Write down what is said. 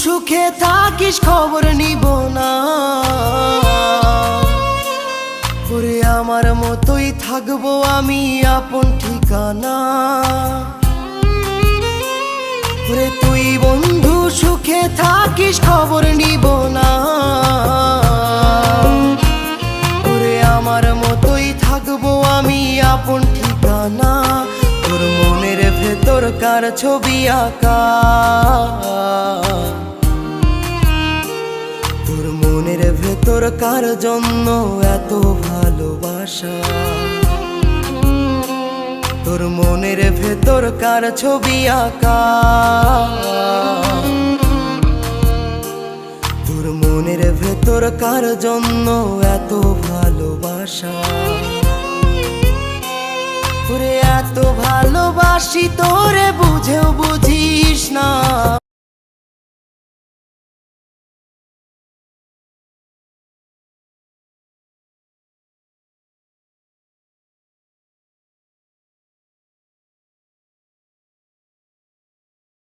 সুখে থাকিস খবর নিব না, ওরে আমার মতোই থাকবো আমি আপন ঠিকানা। ওরে তুই বন্ধু সুখে থাকিস খবর নিব না, ওরে আমার মতোই থাকবো আমি আপন ঠিকানা। তোর মনের ভেতর কার ছবি আঁকা, তোর মনের ভেতর কার জন্য এত ভালোবাসা, তোর মনের ভেতর কার ছবি আঁকা, তোর মনের ভেতর কার জন্য এত ভালোবাসা। তোরে এত ভালোবাসি তোরে বুঝেও বুঝিস না,